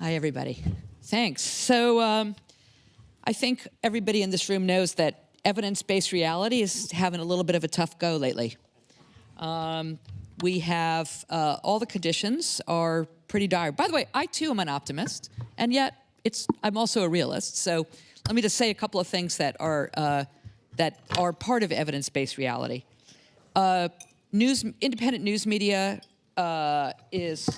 Hi, everybody. Thanks. So I think everybody in this room knows that evidence-based reality is having a little bit of a tough go lately. We have all the conditions are pretty dire. By the way, I too am an optimist, and yet I'm also a realist. So let me just say a couple of things that are part of evidence-based reality. Independent news media is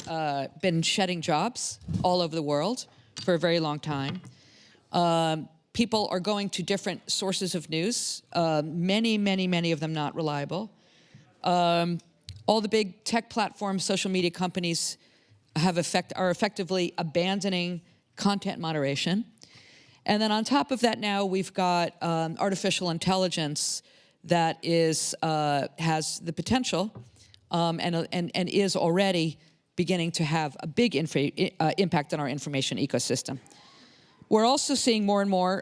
been shedding jobs all over the world for a very long time. People are going to different sources of news, many of them not reliable. All the big tech platforms, social media companies are effectively abandoning content moderation. And then on top of that now, we've got artificial intelligence that has the potential and is already beginning to have a big impact on our information ecosystem. We're also seeing more and more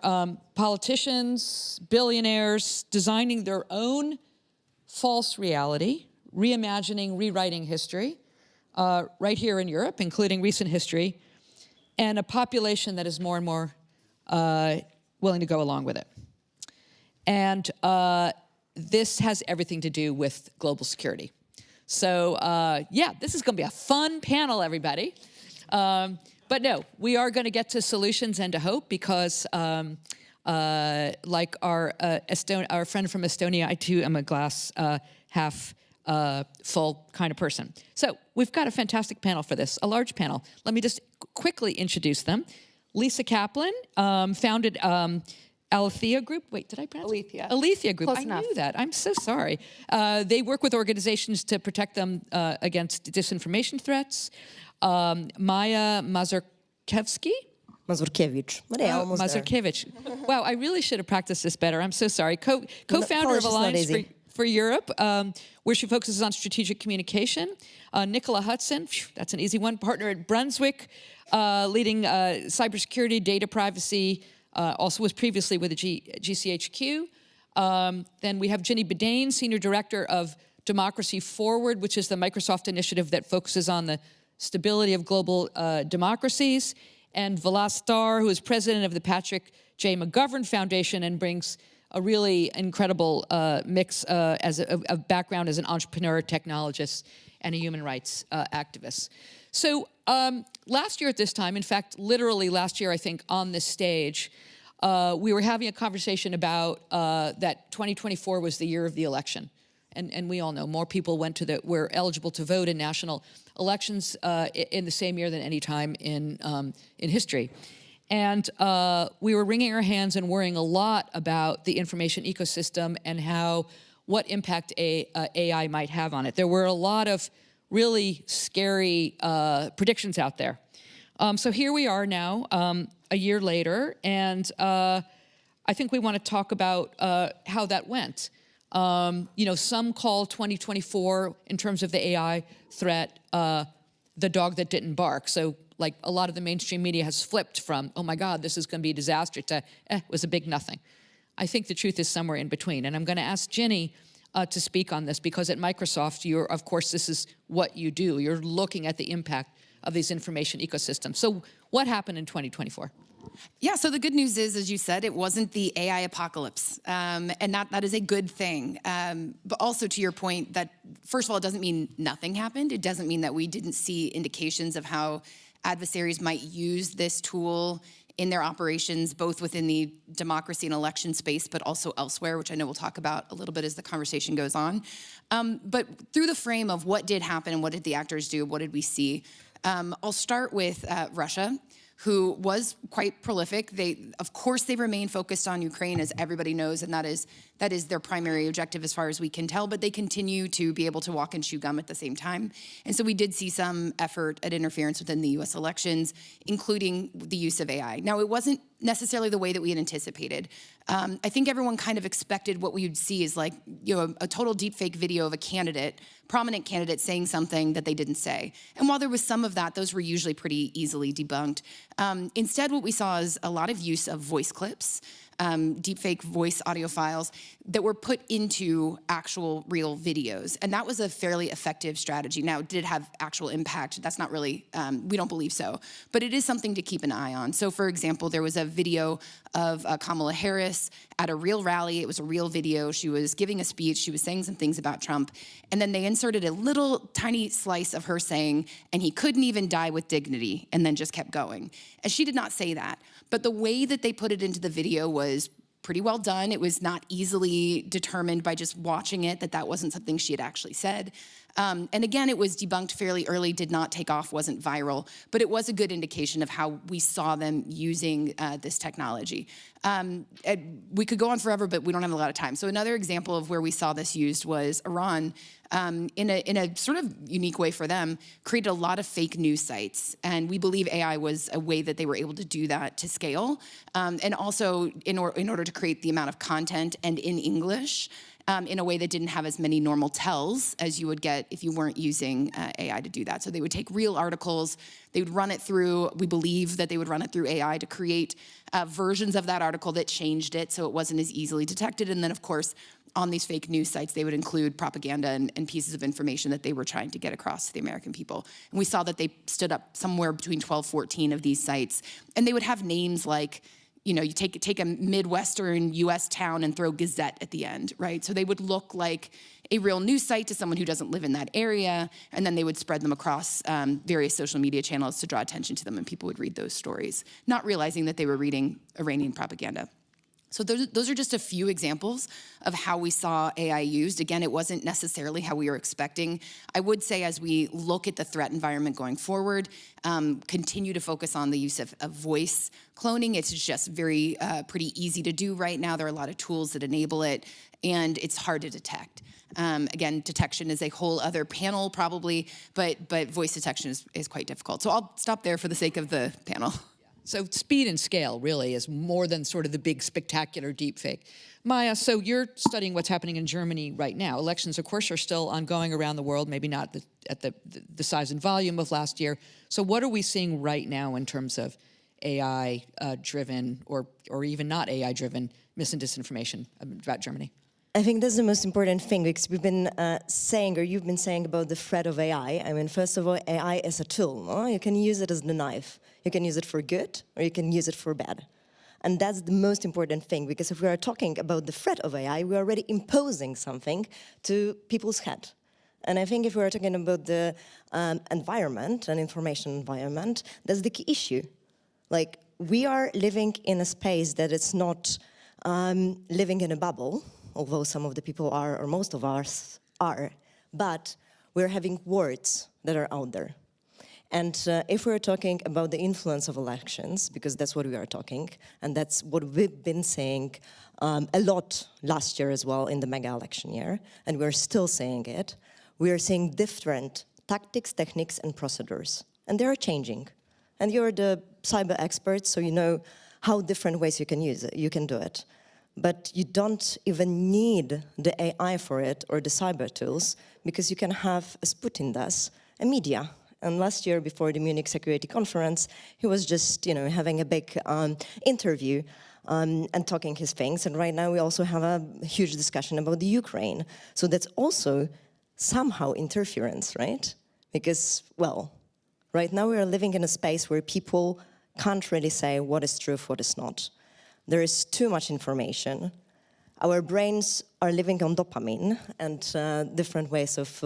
politicians, billionaires designing their own false reality, reimagining, rewriting history, right here in Europe, including recent history, and a population that is more and more willing to go along with it. And this has everything to do with global security. So yeah, this is going to be a fun panel, everybody. But no, we are going to get to solutions and to hope because, like our friend from Estonia, I too am a glass half full kind of person. So we've got a fantastic panel for this, a large panel. Let me just quickly introduce them. Lisa Kaplan founded Alethea Group. Wait, did I pronounce it? Alethea. Alethea Group. Close I enough. knew that. I'm so sorry. They work with organizations to protect them against disinformation threats. Maia Mazurkiewicz. Mazurkiewicz. Wow, I really should have practiced this better. I'm so sorry. Co-founder of Alliance for Europe, where she focuses on strategic communication. Nicola Hudson, that's an easy one, partner at Brunswick, leading cybersecurity, data privacy, also was previously with the GCHQ. Then we have Ginny, Badanes, Senior Director of Democracy Forward, which is the Microsoft initiative that focuses on the stability of global democracies. And Vilas, Dhar, who is president of the Patrick J. McGovern Foundation and brings a really incredible mix as a background as an entrepreneur, technologist, and a human rights activist. So last year at this time, in fact, literally last year, I think, on this stage, we were having a conversation about that 2024 was the year of the election. And we all know more people were eligible to vote in national elections in the same year than any time in history. And we were wringing our hands and worrying a lot about the information ecosystem and what impact AI might have on it. There were a lot of really scary predictions out there. So here we are now, a year later, and I think we want to talk about how that went. You know, some call 2024, in terms of the AI threat, the dog that didn't bark. So, like, a lot of the mainstream media has flipped from, oh my God, this is going to be a disaster, to, it was a big nothing. I think the truth is somewhere in between. And I'm going to ask Ginny to speak on this, because at Microsoft, of course, this is what you do. You're looking at the impact of these information ecosystems. So what happened in 2024? Yeah, so the good news is, as you said, it wasn't the AI apocalypse, and that is a good thing. But also to your point that, first of all, it doesn't mean nothing happened. It doesn't mean that we didn't see indications of how adversaries might use this tool in their operations, both within the democracy and election space, but also elsewhere, which I know we'll talk about a little bit as the conversation goes on. But through the frame of what did happen and what did the actors do, what did we see, I'll start with Russia, who was quite prolific. Of course, they remain focused on Ukraine, as everybody knows, and that is their primary objective as far as we can tell, but they continue to be able to walk and chew gum at the same time. And so we did see some effort at interference within the US elections, including the use of AI. Now, it wasn't necessarily the way that we had anticipated. I think everyone kind of expected what we would see is, like, you know, a total deepfake video of a candidate, prominent candidate, saying something that they didn't say. And while there was some of that, those were usually pretty easily debunked. Instead, what we saw is a lot of use of voice clips. deepfake voice audio files that were put into actual real videos. And that was a fairly effective strategy. Now, did it have actual impact? That's not really, we don't believe so. But it is something to keep an eye on. So for example, there was a video of Kamala Harris at a real rally. It was a real video. She was giving a speech. She was saying some things about Trump. And then they inserted a little tiny slice of her saying, and he couldn't even die with dignity, and then just kept going. And she did not say that. But the way that they put it into the video was pretty well done. It was not easily determined by just watching it that that wasn't something she had actually said. And again, it was debunked fairly early, did not take off, wasn't viral, but it was a good indication of how we saw them using this technology. We could go on forever, but we don't have a lot of time. So another example of where we saw this used was Iran, in a sort of unique way for them, created a lot of fake news sites. And we believe AI was a way that they were able to do that to scale. And also in order to create the amount of content and in English, in a way that didn't have as many normal tells as you would get if you weren't using AI to do that. So they would take real articles, they would run it through, we believe that they would run it through AI to create versions of that article that changed it so it wasn't as easily detected. And then of course, on these fake news sites, they would include propaganda and pieces of information that they were trying to get across to the American people. And we saw that they stood up somewhere between 12, 14 of these sites. And they would have names like, you know, you take a Midwestern US town and throw Gazette at the end, right? So they would look like a real news site to someone who doesn't live in that area, and then they would spread them across various social media channels to draw attention to them, and people would read those stories, not realizing that they were reading Iranian propaganda. So those are just a few examples of how we saw AI used. Again, it wasn't necessarily how we were expecting. I would say as we look at the threat environment going forward, continue to focus on the use of voice cloning. It's just pretty easy to do right now. There are a lot of tools that enable it, and it's hard to detect. Again, detection is a whole other panel probably, but voice detection is quite difficult. So I'll stop there for the sake of the panel. So speed and scale really is more than sort of the big spectacular deepfake. Maia, so you're studying what's happening in Germany right now. Elections, of course, are still ongoing around the world, maybe not at the size and volume of last year. So what are we seeing right now in terms of AI-driven or even not AI-driven mis and disinformation about Germany? I think that's the most important thing, because we've been saying, or you've been saying about the threat of AI. I mean, first of all, AI is a tool. No? You can use it as the knife. You can use it for good, or you can use it for bad. And that's the most important thing, because if we are talking about the threat of AI, we are already imposing something to people's head. And I think if we are talking about the environment, an information environment, that's the key issue. Like, we are living in a space that it's not living in a bubble, although some of the people are, or most of us are, but we're having words that are out there. And if we're talking about the influence of elections, because that's what we are talking, and that's what we've been saying a lot last year as well in the mega election year, and we're still saying it, we are seeing different tactics, techniques, and procedures, and they are changing. And you're the cyber experts, so you know how different ways you can use it, you can do it. But you don't even need the AI for it or the cyber tools, because you can have, as Putin does, a media. And last year, before the Munich Security Conference, he was just, you know, having a big interview and talking his things. And right now, we also have a huge discussion about the Ukraine. So that's also somehow interference, right? Because, well, right now we are living in a space where people can't really say what is true, what is not. There is too much information. Our brains are living on dopamine and different ways of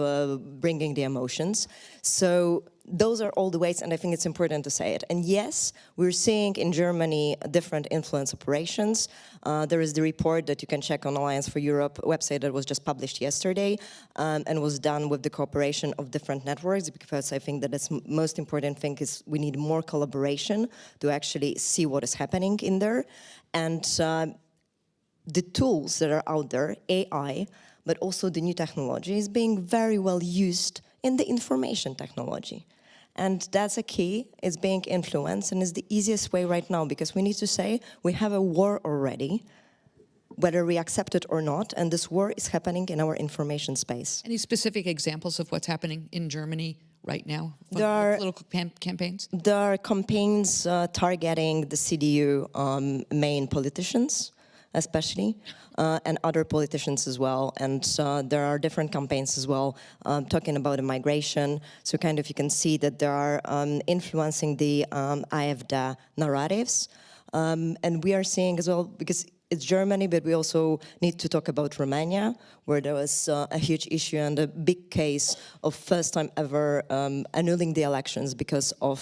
bringing the emotions. So those are all the ways, and I think it's important to say it. And yes, we're seeing in Germany different influence operations. There is the report that you can check on Alliance for Europe website that was just published yesterday and was done with the cooperation of different networks, because I think that that's most important thing is we need more collaboration to actually see what is happening in there. And the tools that are out there, AI, but also the new technology is being very well used in the information technology. And that's a key, it's being influenced, and it's the easiest way right now, because we need to say we have a war already, whether we accept it or not, and this war is happening in our information space. Any specific examples of what's happening in Germany right now? There are political campaigns? There are campaigns targeting the CDU main politicians. especially, and other politicians as well. And there are different campaigns as well talking about immigration. So kind of you can see that there are influencing the AfD narratives. And we are seeing as well, because it's Germany, but we also need to talk about Romania, where there was a huge issue and a big case of first time ever annulling the elections because of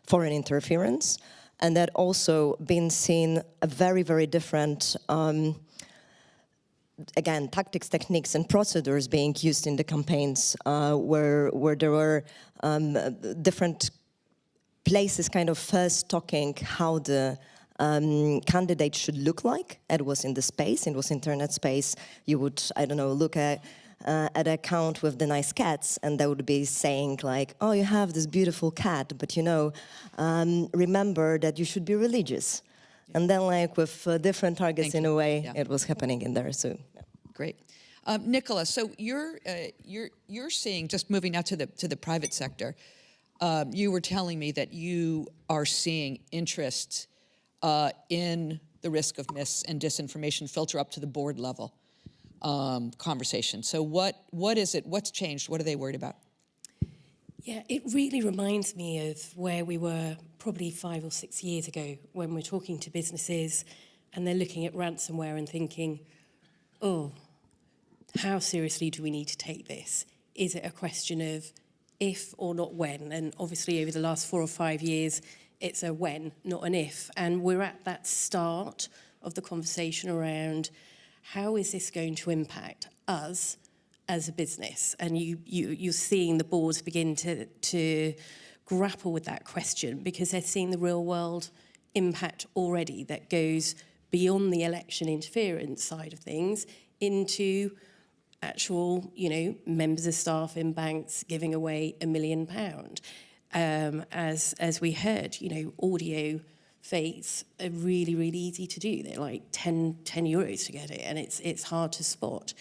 foreign interference. And that also been seen a very, very different, again, tactics, techniques, and procedures being used in the campaigns, where there were different places kind of first talking how the candidate should look like. It was in the space, it was internet space. You would, I don't know, look at an account with the nice cats, and they would be saying like, oh, you have this beautiful cat, but you know, remember that you should be religious. And then like with different targets in a way, it was happening in there, so. Yeah. Great. Nicola, so you're seeing, just moving now to the private sector, you were telling me that you are seeing interest in the risk of mis and disinformation filter up to the board level conversation. So what is it? What's changed? What are they worried about? Yeah, it really reminds me of where we were probably 5 or 6 years ago when we're talking to businesses and they're looking at ransomware and thinking, oh, how seriously do we need to take this? Is it a question of if or not when? And obviously over the last 4 or 5 years, it's a when, not an if. And we're at that start of the conversation around how is this going to impact us as a business? And you're seeing the boards begin to grapple with that question because they're seeing the real world impact already that goes beyond the election interference side of things into actual, you know, members of staff in banks giving away £1 million. As we heard, you know, audio fakes are really, really easy to do. They're like 10 euros to get it, and it's hard to spot.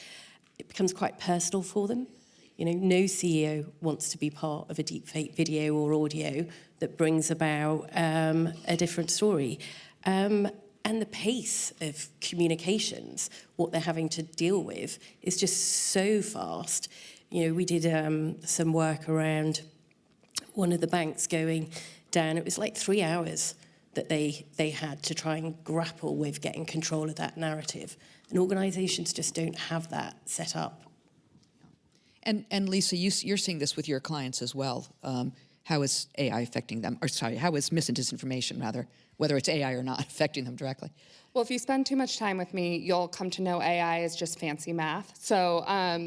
It becomes quite personal for them. You know, no CEO wants to be part of a deepfake video or audio that brings about a different story. And the pace of communications, what they're having to deal with, is just so fast. You know, we did some work around one of the banks going down. It was like 3 hours that they had to try and grapple with getting control of that narrative. And organizations just don't have that set up. And Lisa, you're seeing this with your clients as well. How is AI affecting them? Or sorry, how is mis and disinformation, rather, whether it's AI or not, affecting them directly? Well, if you spend too much time with me, you'll come to know AI is just fancy math. So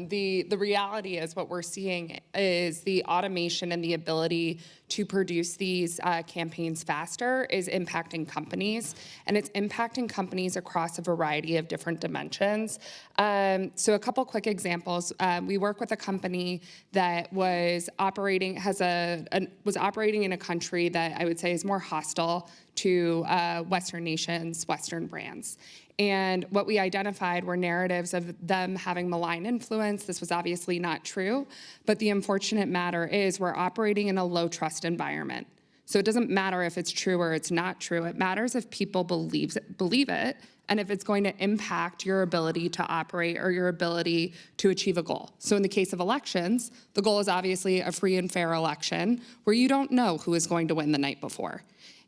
the reality is what we're seeing is the automation and the ability to produce these campaigns faster is impacting companies, and it's impacting companies across a variety of different dimensions. So a couple quick examples. We work with a company that was operating in a country that I would say is more hostile to Western nations, Western brands. And what we identified were narratives of them having malign influence. This was obviously not true, but the unfortunate matter is we're operating in a low trust environment. So it doesn't matter if it's true or it's not true. It matters if people believe it, and if it's going to impact your ability to operate or your ability to achieve a goal. So in the case of elections, the goal is obviously a free and fair election where you don't know who is going to win the night before.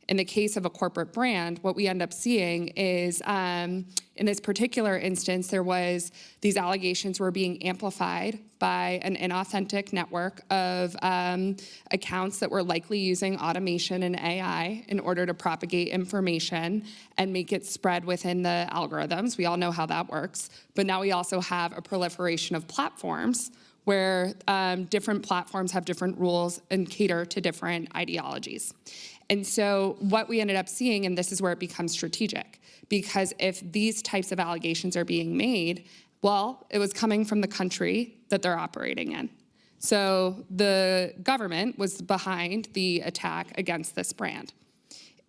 In the case of a corporate brand, what we end up seeing is, in this particular instance, these allegations were being amplified by an inauthentic network of accounts that were likely using automation and AI in order to propagate information and make it spread within the algorithms. We all know how that works. But now we also have a proliferation of platforms where different platforms have different rules and cater to different ideologies. And so what we ended up seeing, and this is where it becomes strategic, because if these types of allegations are being made, well, it was coming from the country that they're operating in. So the government was behind the attack against this brand.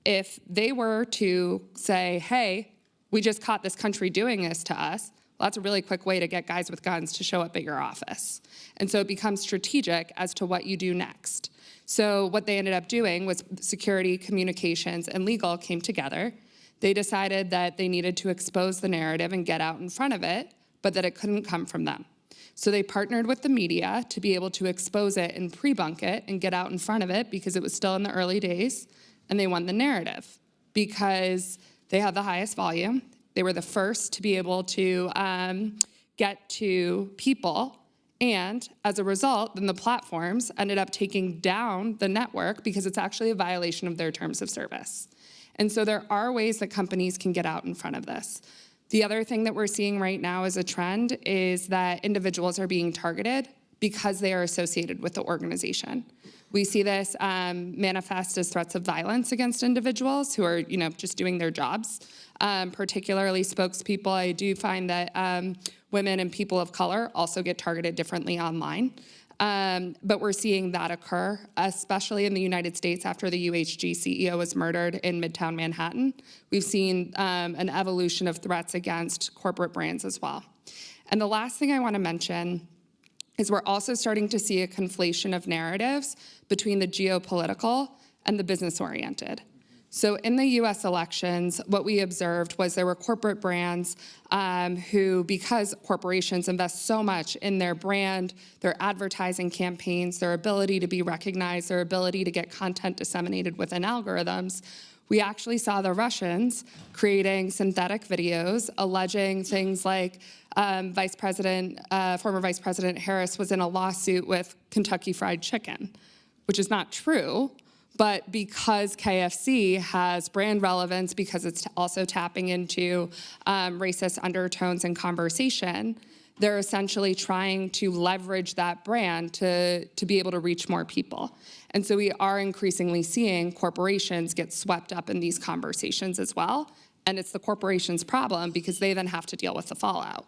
If they were to say, hey, we just caught this country doing this to us, well, that's a really quick way to get guys with guns to show up at your office. And so it becomes strategic as to what you do next. So what they ended up doing was security, communications, and legal came together. They decided that they needed to expose the narrative and get out in front of it, but that it couldn't come from them. So they partnered with the media to be able to expose it and pre-bunk it and get out in front of it because it was still in the early days, and they won the narrative because they had the highest volume. They were the first to be able to get to people, and as a result, then the platforms ended up taking down the network because it's actually a violation of their terms of service. And so there are ways that companies can get out in front of this. The other thing that we're seeing right now as a trend is that individuals are being targeted because they are associated with the organization. We see this manifest as threats of violence against individuals who are, just doing their jobs. Particularly spokespeople, I do find that women and people of color also get targeted differently online. But we're seeing that occur, especially in the United States after the UHG CEO was murdered in Midtown Manhattan. We've seen an evolution of threats against corporate brands as well. And the last thing I want to mention is we're also starting to see a conflation of narratives between the geopolitical and the business-oriented. So in the US elections, what we observed was there were corporate brands who, because corporations invest so much in their brand, their advertising campaigns, their ability to be recognized, their ability to get content disseminated within algorithms, we actually saw the Russians creating synthetic videos alleging things like former Vice President Harris was in a lawsuit with Kentucky Fried Chicken, which is not true. But because KFC has brand relevance, because it's also tapping into racist undertones in conversation, they're essentially trying to leverage that brand to be able to reach more people. And so we are increasingly seeing corporations get swept up in these conversations as well. And it's the corporation's problem because they then have to deal with the fallout.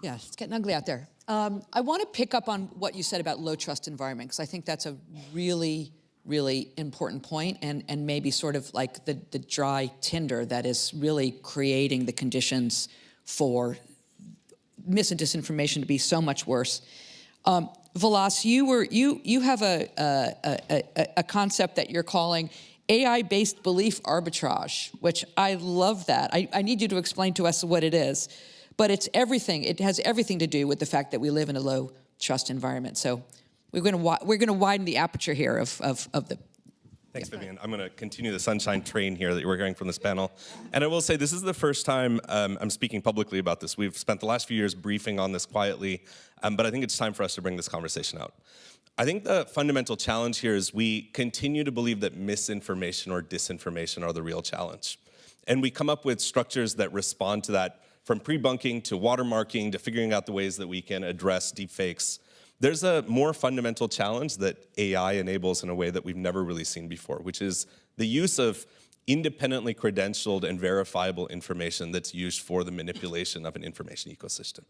Yeah, it's getting ugly out there. I want to pick up on what you said about low trust environment, because I think that's a really, really important point, and maybe sort of like the dry tinder that is really creating the conditions for mis and disinformation to be so much worse. Vilas, you have a concept that you're calling AI-based belief arbitrage, which I love that. I need you to explain to us what it is. But it's everything. It has everything to do with the fact that we live in a low trust environment. So we're going to widen the aperture here of the. Thanks, Vivian. I'm going to continue the sunshine train here that we're hearing from this panel. And I will say this is the first time I'm speaking publicly about this. We've spent the last few years briefing on this quietly, but I think it's time for us to bring this conversation out. I think the fundamental challenge here is we continue to believe that misinformation or disinformation are the real challenge. And we come up with structures that respond to that, from pre-bunking to watermarking to figuring out the ways that we can address deepfakes. There's a more fundamental challenge that AI enables in a way that we've never really seen before, which is the use of independently credentialed and verifiable information that's used for the manipulation of an information ecosystem.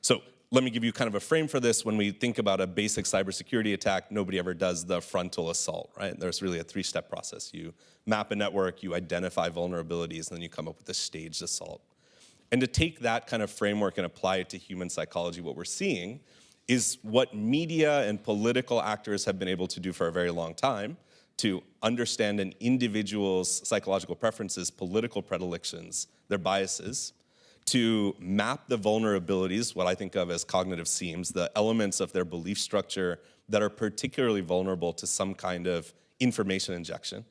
So let me give you kind of a frame for this. When we think about a basic cybersecurity attack, nobody ever does the frontal assault, right? There's really a three-step process. You map a network, you identify vulnerabilities, and then you come up with a staged assault. And to take that kind of framework and apply it to human psychology, what we're seeing is what media and political actors have been able to do for a very long time to understand an individual's psychological preferences, political predilections, their biases, to map the vulnerabilities, what I think of as cognitive seams, the elements of their belief structure that are particularly vulnerable to some kind of information injection.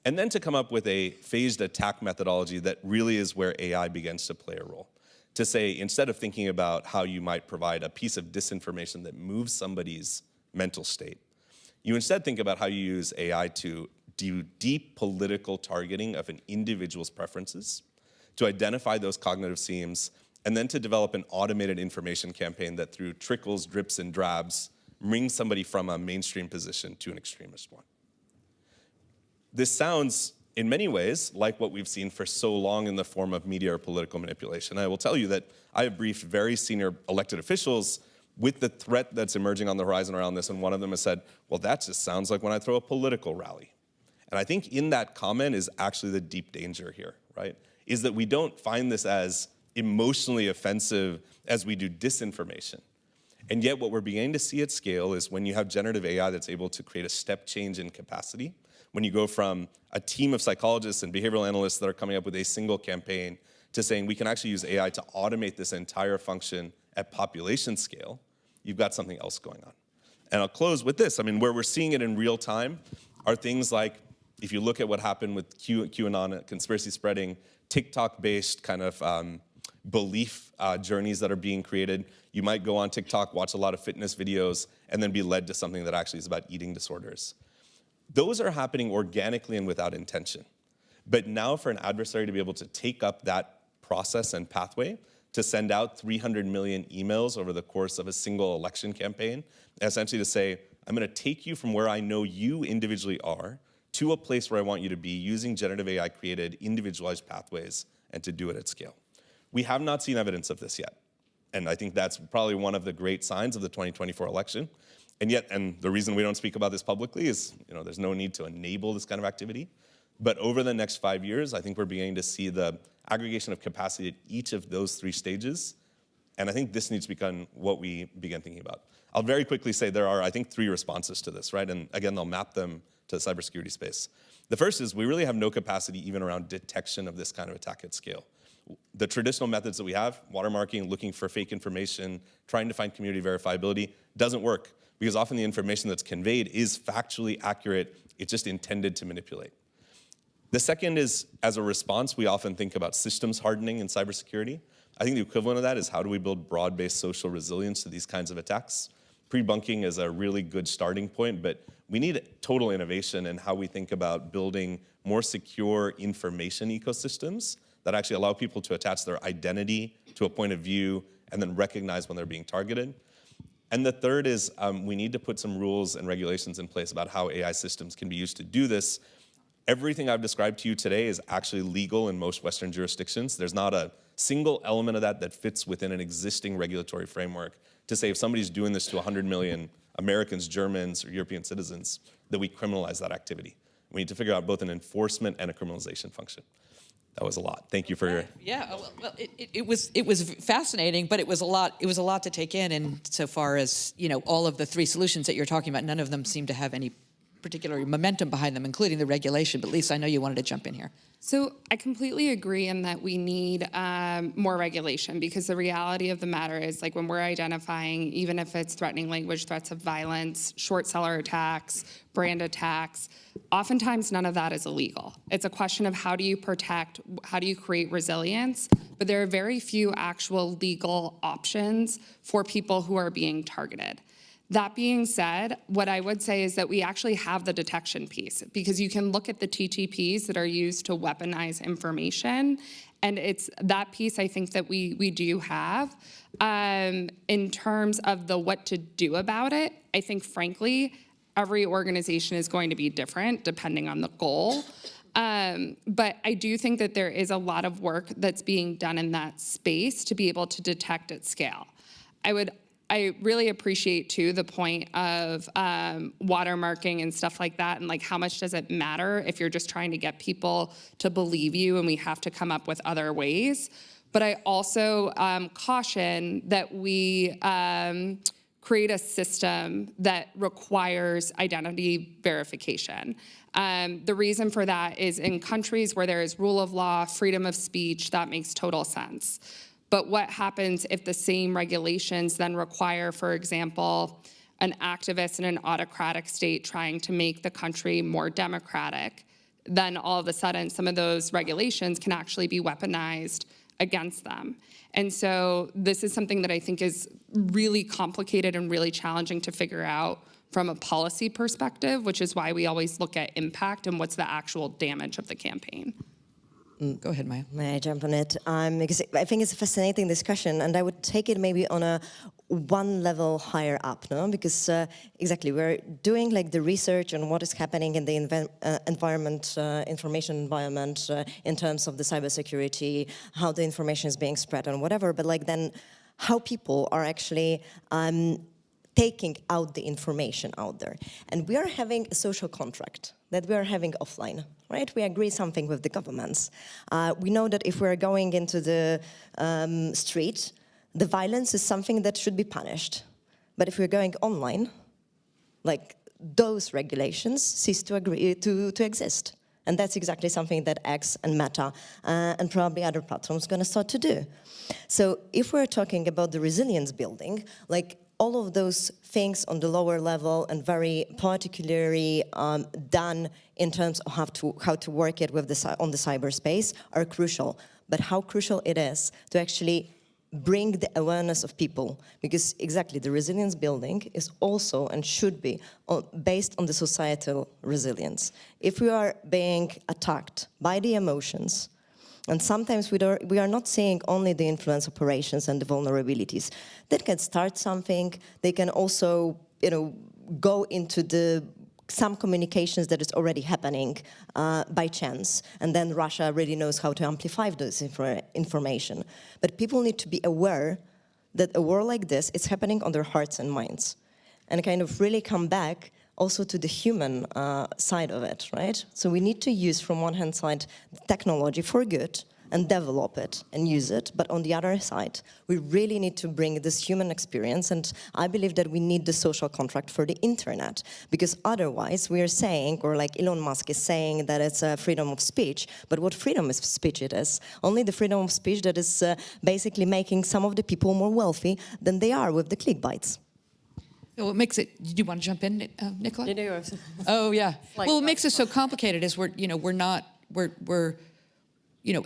And then to come up with a phased attack methodology that really is where AI begins to play a role. To say, instead of thinking about how you might provide a piece of disinformation that moves somebody's mental state, you instead think about how you use AI to do deep political targeting of an individual's preferences, to identify those cognitive seams, and then to develop an automated information campaign that through trickles, drips, and drabs brings somebody from a mainstream position to an extremist one. This sounds, in many ways, like what we've seen for so long in the form of media or political manipulation. I will tell you that I have briefed very senior elected officials with the threat that's emerging on the horizon around this, and one of them has said, well, that just sounds like when I throw a political rally. And I think in that comment is actually the deep danger here, right? Is that we don't find this as emotionally offensive as we do disinformation. And yet what we're beginning to see at scale is when you have generative AI that's able to create a step change in capacity, when you go from a team of psychologists and behavioral analysts that are coming up with a single campaign to saying we can actually use AI to automate this entire function at population scale, you've got something else going on. And I'll close with this. I mean, where we're seeing it in real time are things like, if you look at what happened with QAnon, conspiracy spreading, TikTok-based kind of belief journeys that are being created. You might go on TikTok, watch a lot of fitness videos, and then be led to something that actually is about eating disorders. Those are happening organically and without intention. But now for an adversary to be able to take up that process and pathway to send out 300 million emails over the course of a single election campaign, essentially to say, I'm going to take you from where I know you individually are to a place where I want you to be using generative AI created individualized pathways and to do it at scale. We have not seen evidence of this yet. And I think that's probably one of the great signs of the 2024 election. And yet, and the reason we don't speak about this publicly is, there's no need to enable this kind of activity. But over the next 5 years, I think we're beginning to see the aggregation of capacity at each of those 3 stages. And I think this needs to become what we begin thinking about. I'll very quickly say there are, I think, 3 responses to this, right? And again, they'll map them to the cybersecurity space. The first is we really have no capacity even around detection of this kind of attack at scale. The traditional methods that we have, watermarking, looking for fake information, trying to find community verifiability, doesn't work because often the information that's conveyed is factually accurate. It's just intended to manipulate. The second is, as a response, we often think about systems hardening in cybersecurity. I think the equivalent of that is how do we build broad-based social resilience to these kinds of attacks? Pre-bunking is a really good starting point, but we need total innovation in how we think about building more secure information ecosystems that actually allow people to attach their identity to a point of view and then recognize when they're being targeted. And the third is we need to put some rules and regulations in place about how AI systems can be used to do this. Everything I've described to you today is actually legal in most Western jurisdictions. There's not a single element of that that fits within an existing regulatory framework to say if somebody's doing this to 100 million Americans, Germans, or European citizens, that we criminalize that activity. We need to figure out both an enforcement and a criminalization function. That was a lot. Thank you for your... Yeah, well, it was fascinating, but it was a lot to take in. And so far as, all of the 3 solutions that you're talking about, none of them seem to have any particular momentum behind them, including the regulation. But Lisa, I know you wanted to jump in here. So I completely agree in that we need more regulation because the reality of the matter is like when we're identifying, even if it's threatening language, threats of violence, short seller attacks, brand attacks, oftentimes none of that is illegal. It's a question of how do you protect, how do you create resilience, but there are very few actual legal options for people who are being targeted. That being said, what I would say is that we actually have the detection piece because you can look at the TTPs that are used to weaponize information, and it's that piece I think that we do have. In terms of the what to do about it, I think frankly, every organization is going to be different depending on the goal. But I do think that there is a lot of work that's being done in that space to be able to detect at scale. I really appreciate, too, the point of watermarking and stuff like that, and like how much does it matter if you're just trying to get people to believe you and we have to come up with other ways. But I also caution that we create a system that requires identity verification. The reason for that is in countries where there is rule of law, freedom of speech, that makes total sense. But what happens if the same regulations then require, for example, an activist in an autocratic state trying to make the country more democratic? Then all of a sudden, some of those regulations can actually be weaponized against them. And so this is something that I think is really complicated and really challenging to figure out from a policy perspective, which is why we always look at impact and what's the actual damage of the campaign. Go ahead, Maia. May I jump on it? Because I think it's a fascinating discussion, and I would take it maybe on a one level higher up, no? Because exactly, we're doing like the research on what is happening in the information environment in terms of the cybersecurity, how the information is being spread and whatever, but like then how people are actually taking out the information out there. And we are having a social contract that we are having offline, right? We agree something with the governments. We know that if we're going into the street, the violence is something that should be punished. But if we're going online, like those regulations cease to exist. And that's exactly something that X and Meta and probably other platforms are going to start to do. So if we're talking about the resilience building, like all of those things on the lower level and very particularly done in terms of how to work it with on the cyberspace are crucial. But how crucial it is to actually bring the awareness of people, because exactly the resilience building is also and should be based on the societal resilience. If we are being attacked by the emotions, and sometimes we are not seeing only the influence operations and the vulnerabilities. They can start something. They can also, go into some communications that is already happening by chance, and then Russia really knows how to amplify those information. But people need to be aware that a war like this is happening on their hearts and minds, and kind of really come back also to the human side of it, right? So we need to use, from one hand side, technology for good and develop it and use it. But on the other side, we really need to bring this human experience. And I believe that we need the social contract for the internet, because otherwise we are saying, or like Elon Musk is saying, that it's freedom of speech. But what freedom of speech it is? Only the freedom of speech that is basically making some of the people more wealthy than they are with the clickbites. So what makes it, did you want to jump in, Nicola? No. Oh, yeah. Well, what makes it so complicated is we're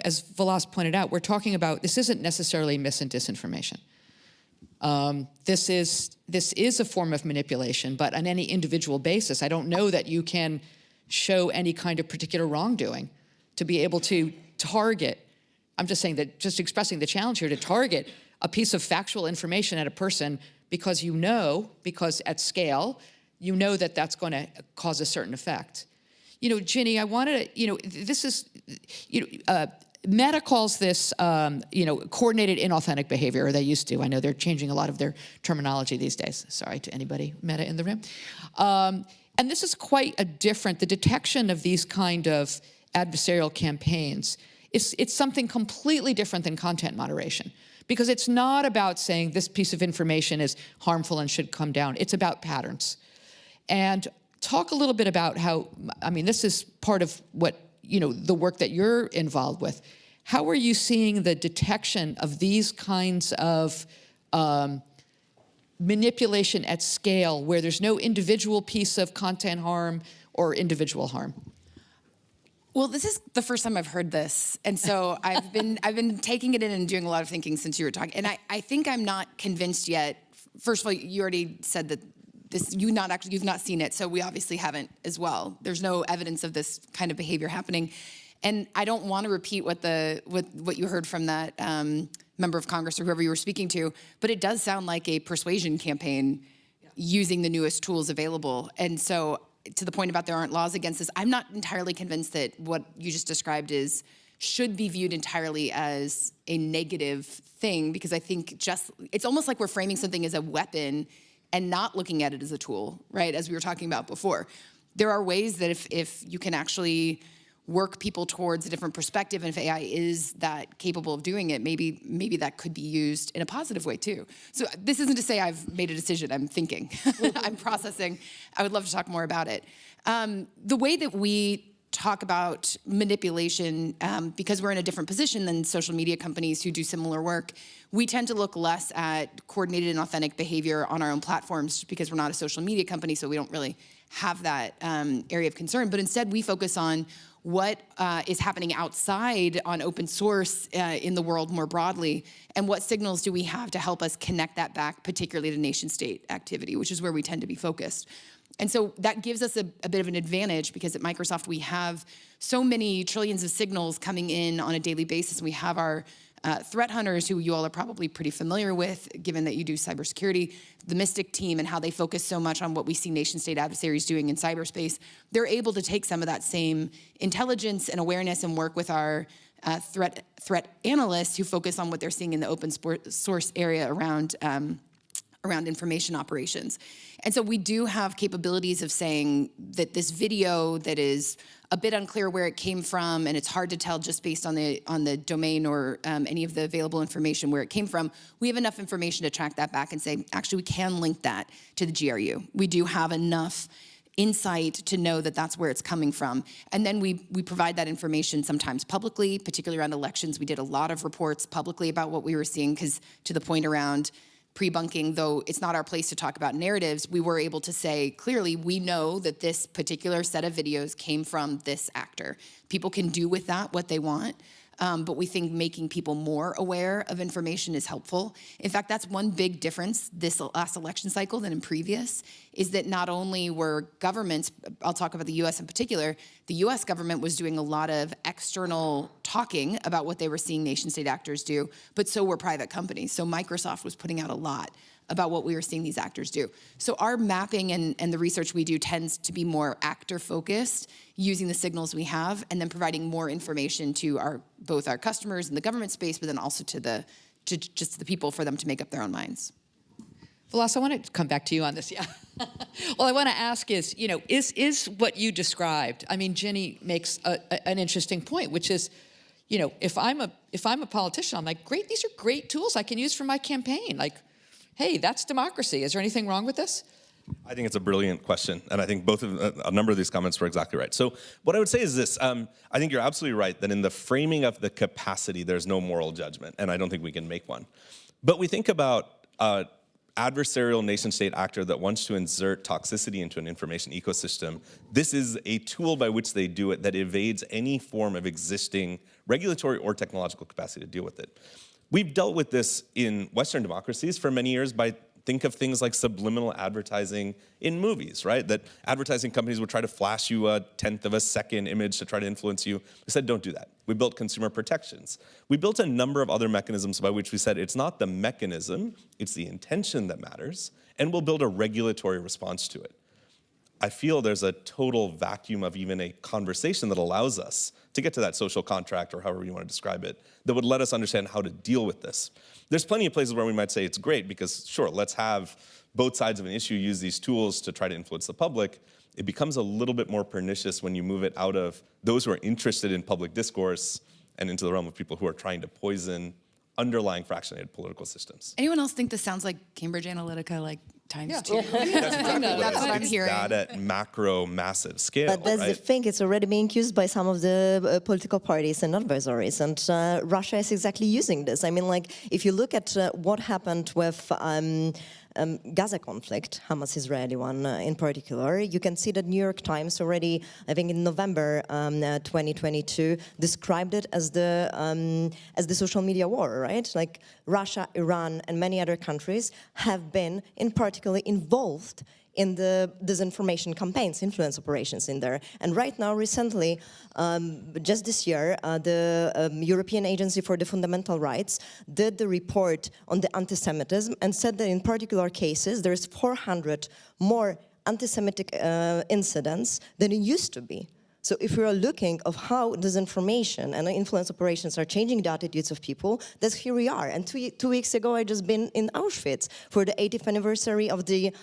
as Vilas pointed out, we're talking about, this isn't necessarily mis and disinformation. This is a form of manipulation, but on any individual basis, I don't know that you can show any kind of particular wrongdoing to be able to target. I'm just saying that, just expressing the challenge here, to target a piece of factual information at a person because because at scale, that that's going to cause a certain effect. Ginny, I wanted to, this is, Meta calls this, coordinated inauthentic behavior, or they used to. I know they're changing a lot of their terminology these days. Sorry to anybody Meta in the room. And this is quite the detection of these kind of adversarial campaigns, it's something completely different than content moderation. Because it's not about saying this piece of information is harmful and should come down. It's about patterns. And talk a little bit about how, this is part of what, the work that you're involved with. How are you seeing the detection of these kinds of manipulation at scale where there's no individual piece of content harm or individual harm? Well, this is the first time I've heard this, and so I've been taking it in and doing a lot of thinking since you were talking, and I think I'm not convinced yet. First of all, you already said that you've not seen it, so we obviously haven't as well. There's no evidence of this kind of behavior happening, and I don't want to repeat what you heard from that member of Congress or whoever you were speaking to, but it does sound like a persuasion campaign using the newest tools available, and so. To the point about there aren't laws against this, I'm not entirely convinced that what you just described should be viewed entirely as a negative thing, because I think it's almost like we're framing something as a weapon and not looking at it as a tool, right? As we were talking about before. There are ways that if you can actually work people towards a different perspective, and if AI is that capable of doing it, maybe that could be used in a positive way too. So this isn't to say I've made a decision, I'm thinking, I'm processing. I would love to talk more about it. The way that we talk about manipulation, because we're in a different position than social media companies who do similar work, we tend to look less at coordinated and authentic behavior on our own platforms because we're not a social media company, so we don't really have that area of concern. But instead, we focus on what is happening outside on open source in the world more broadly, and what signals do we have to help us connect that back, particularly to nation-state activity, which is where we tend to be focused. And so that gives us a bit of an advantage, because at Microsoft we have so many trillions of signals coming in on a daily basis. We have our threat hunters, who you all are probably pretty familiar with, given that you do cybersecurity, the Mystic team, and how they focus so much on what we see nation-state adversaries doing in cyberspace. They're able to take some of that same intelligence and awareness and work with our threat analysts, who focus on what they're seeing in the open source area around information operations. And so we do have capabilities of saying that this video that is a bit unclear where it came from, and it's hard to tell just based on the domain or any of the available information where it came from, we have enough information to track that back and say, actually, we can link that to the GRU. We do have enough insight to know that that's where it's coming from. And then we provide that information sometimes publicly, particularly around elections. We did a lot of reports publicly about what we were seeing, because to the point around pre-bunking, though it's not our place to talk about narratives, we were able to say clearly, we know that this particular set of videos came from this actor. People can do with that what they want. But we think making people more aware of information is helpful. In fact, that's one big difference this last election cycle than in previous, is that not only were governments, I'll talk about the US in particular, the US government was doing a lot of external talking about what they were seeing nation state actors do, but so were private companies. So Microsoft was putting out a lot about what we were seeing these actors do. So our mapping and the research we do tends to be more actor-focused, using the signals we have, and then providing more information to both our customers in the government space, but then also to just the people for them to make up their own minds. Vilas, I want to come back to you on this. Yeah. Well, I want to ask is what you described? I mean, Ginny makes an interesting point, which is, if I'm a politician, I'm like, great, these are great tools I can use for my campaign. Like, hey, that's democracy. Is there anything wrong with this? I think it's a brilliant question, and I think a number of these comments were exactly right. So what I would say is this, I think you're absolutely right that in the framing of the capacity, there's no moral judgment, and I don't think we can make one. But we think about adversarial nation-state actor that wants to insert toxicity into an information ecosystem. This is a tool by which they do it that evades any form of existing regulatory or technological capacity to deal with it. We've dealt with this in Western democracies for many years by think of things like subliminal advertising in movies, right? That advertising companies would try to flash you a 1/10 of a second image to try to influence you. We said, don't do that. We built consumer protections. We built a number of other mechanisms by which we said it's not the mechanism, it's the intention that matters, and we'll build a regulatory response to it. I feel there's a total vacuum of even a conversation that allows us to get to that social contract, or however you want to describe it, that would let us understand how to deal with this. There's plenty of places where we might say it's great because, sure, let's have both sides of an issue use these tools to try to influence the public. It becomes a little bit more pernicious when you move it out of those who are interested in public discourse and into the realm of people who are trying to poison underlying fractionated political systems. Anyone else think this sounds like Cambridge Analytica, like times 2? That's exactly That's what I'm hearing. It's that at macro, massive scale. But that's the thing, it's already being used by some of the political parties and adversaries, and Russia is exactly using this. I mean, like, if you look at what happened with Gaza conflict, Hamas-Israeli one in particular, you can see that New York Times already, I think in November 2022, described it as the social media war, right? Like Russia, Iran, and many other countries have been in particular involved in the disinformation campaigns, influence operations in there. And right now, recently, just this year, the European Agency for the Fundamental Rights did the report on the anti-Semitism and said that in particular cases, there's 400 more anti-Semitic incidents than it used to be. So if we are looking of how disinformation and influence operations are changing the attitudes of people, that's here we are. And two weeks ago, I just been in Auschwitz for the 80th anniversary of the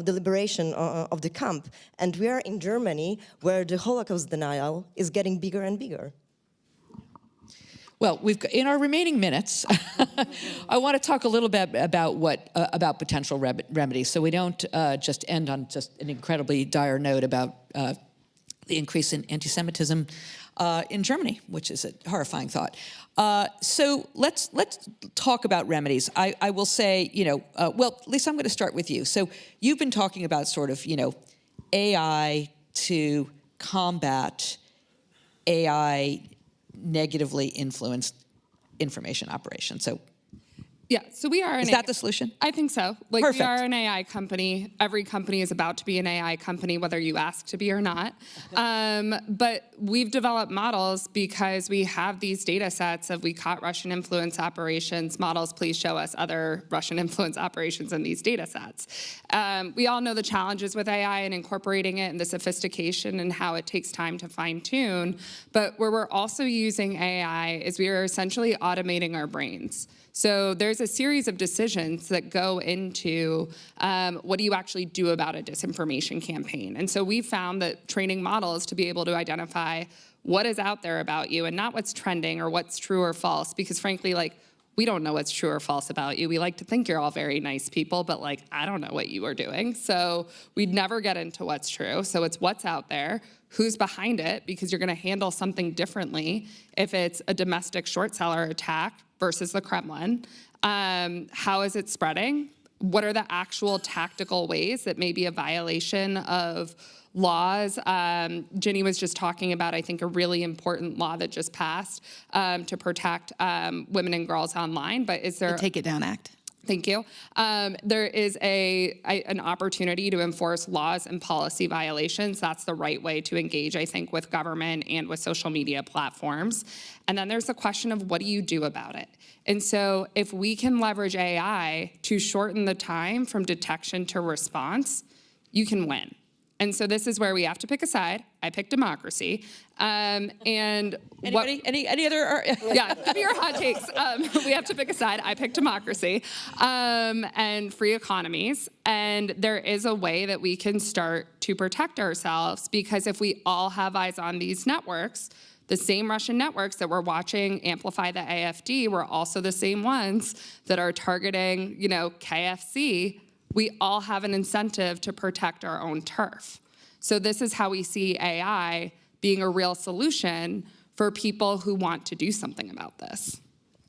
liberation of the camp. And we are in Germany, where the Holocaust denial is getting bigger and bigger. Well, in our remaining minutes, I want to talk a little bit about potential remedies, so we don't just end on just an incredibly dire note about the increase in anti-Semitism in Germany, which is a horrifying thought. So let's talk about remedies. I will say, well, Lisa, I'm going to start with you. So you've been talking about sort of, AI to combat AI negatively influenced information operations. So yeah, so we are Is that the solution? I think so. Like, Perfect. We are an AI company. Every company is about to be an AI company, whether you ask to be or not. But we've developed models because we have these data sets of we caught Russian influence operations. Models, please show us other Russian influence operations in these data sets. We all know the challenges with AI and incorporating it and the sophistication and how it takes time to fine tune. But where we're also using AI is we are essentially automating our brains. So there's a series of decisions that go into what do you actually do about a disinformation campaign. And so we found that training models to be able to identify what is out there about you and not what's trending or what's true or false, because frankly, like, we don't know what's true or false about you. We like to think you're all very nice people, but like, I don't know what you are doing. So we'd never get into what's true. So it's what's out there, who's behind it, because you're gonna handle something differently if it's a domestic short seller attack versus the Kremlin. How is it spreading? What are the actual tactical ways that may be a violation of laws? Ginny was just talking about, I think, a really important law that just passed to protect women and girls online. But is there The Take It Down Act? Thank you. There is an opportunity to enforce laws and policy violations. That's the right way to engage, I think, with government and with social media platforms. And then there's the question of what do you do about it? And so if we can leverage AI to shorten the time from detection to response, you can win. And so this is where we have to pick a side. I picked democracy. And Anybody? Any other? yeah, give me your hot takes. We have to pick a side. I picked democracy and free economies. And there is a way that we can start to protect ourselves, because if we all have eyes on these networks, the same Russian networks that we're watching amplify the AfD were also the same ones that are targeting, KFC. We all have an incentive to protect our own turf. So this is how we see AI being a real solution for people who want to do something about this.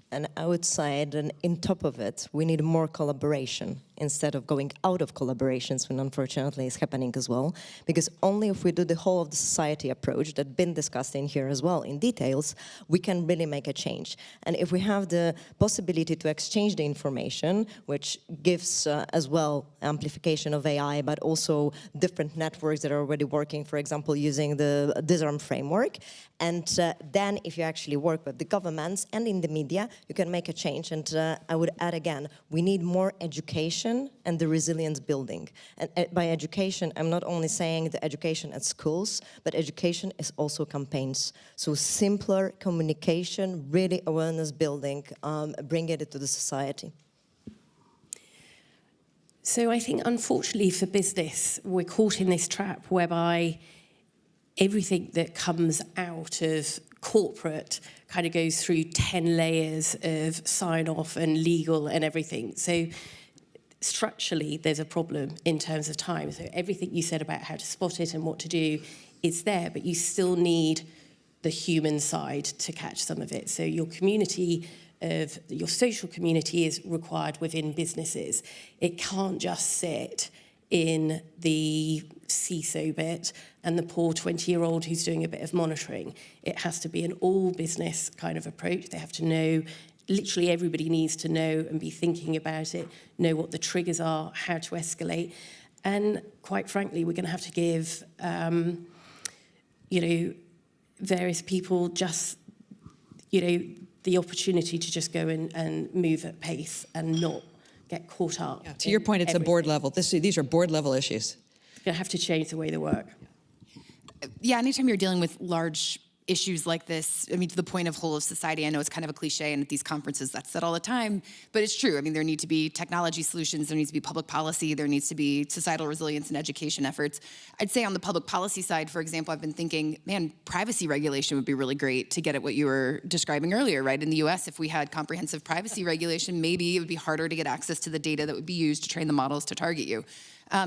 And I would say that on top of it, we need more collaboration instead of going out of collaborations, when unfortunately is happening as well. Because only if we do the whole of the society approach that's been discussed in here as well in details, we can really make a change. And if we have the possibility to exchange the information, which gives as well amplification of AI, but also different networks that are already working, for example, using the disarm framework. And then if you actually work with the governments and in the media, you can make a change. And I would add again, we need more education and the resilience building. And by education, I'm not only saying the education at schools, but education is also campaigns. So simpler communication, really awareness building, bring it into the society. So I think, unfortunately for business, we're caught in this trap whereby everything that comes out of corporate kind of goes through 10 layers of sign-off and legal and everything. So structurally, there's a problem in terms of time. So everything you said about how to spot it and what to do is there, but you still need the human side to catch some of it. So your social community is required within businesses. It can't just sit in the CISO bit and the poor 20-year-old who's doing a bit of monitoring. It has to be an all-business kind of approach. They have to know, literally everybody needs to know and be thinking about it, know what the triggers are, how to escalate. And quite frankly, we're going to have to give, various people just, the opportunity to just go and move at pace and not get caught up. Yeah, to your point, it's a board level. These are board level issues. We're going to have to change the way they work. Yeah, anytime you're dealing with large issues like this, I mean, to the point of whole of society, I know it's kind of a cliche, and at these conferences that's said all the time, but it's true. I mean, there need to be technology solutions, there needs to be public policy, there needs to be societal resilience and education efforts. I'd say on the public policy side, for example, I've been thinking, man, privacy regulation would be really great to get at what you were describing earlier, right? In the US, if we had comprehensive privacy regulation, maybe it would be harder to get access to the data that would be used to train the models to target you.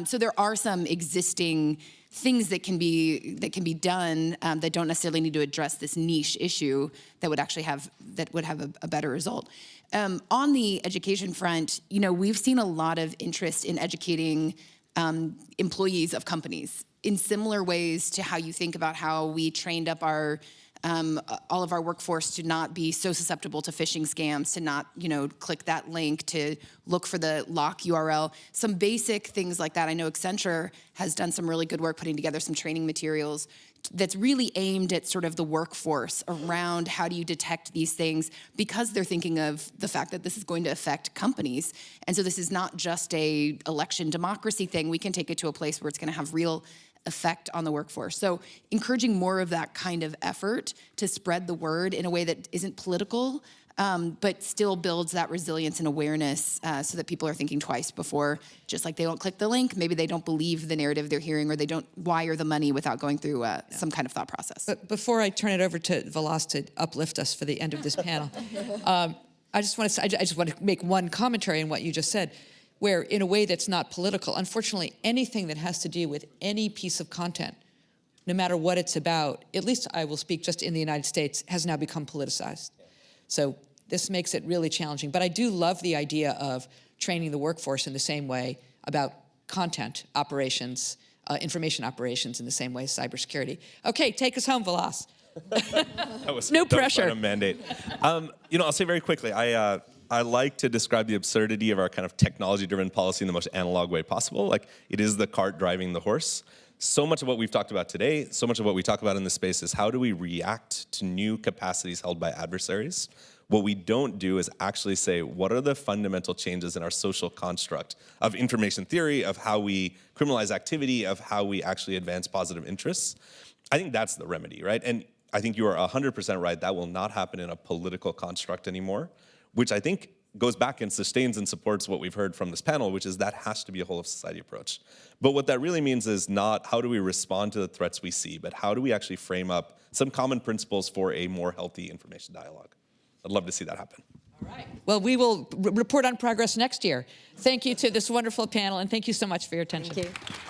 So there are some existing things that can be done that don't necessarily need to address this niche issue that would actually have a better result. On the education front, we've seen a lot of interest in educating employees of companies in similar ways to how you think about how we trained up our all of our workforce to not be so susceptible to phishing scams, to not, click that link, to look for the lock URL. Some basic things like that. I know Accenture has done some really good work putting together some training materials that's really aimed at sort of the workforce around how do you detect these things, because they're thinking of the fact that this is going to affect companies. And so this is not just a election democracy thing. We can take it to a place where it's going to have real effect on the workforce. So encouraging more of that kind of effort to spread the word in a way that isn't political, but still builds that resilience and awareness so that people are thinking twice before, just like they don't click the link, maybe they don't believe the narrative they're hearing, or they don't wire the money without going through some kind of thought process. But before I turn it over to Vilas to uplift us for the end of this panel, I just want to make one commentary on what you just said, where in a way that's not political, unfortunately, anything that has to do with any piece of content, no matter what it's about, at least I will speak just in the United States, has now become politicized. So this makes it really challenging. But I do love the idea of training the workforce in the same way about content operations, information operations in the same way as cybersecurity. Okay, take us home, Vilas. No pressure. That was a mandate. I'll say very quickly, I like to describe the absurdity of our kind of technology-driven policy in the most analog way possible. Like, it is the cart driving the horse. So much of what we've talked about today, so much of what we talk about in this space is how do we react to new capacities held by adversaries? What we don't do is actually say, what are the fundamental changes in our social construct of information theory, of how we criminalize activity, of how we actually advance positive interests? I think that's the remedy, right? And I think you are 100% right. That will not happen in a political construct anymore, which I think goes back and sustains and supports what we've heard from this panel, which is that has to be a whole of society approach. But what that really means is not how do we respond to the threats we see, but how do we actually frame up some common principles for a more healthy information dialogue. I'd love to see that happen. All right. Well, we will report on progress next year. Thank you to this wonderful panel, and thank you so much for your attention. Thank you.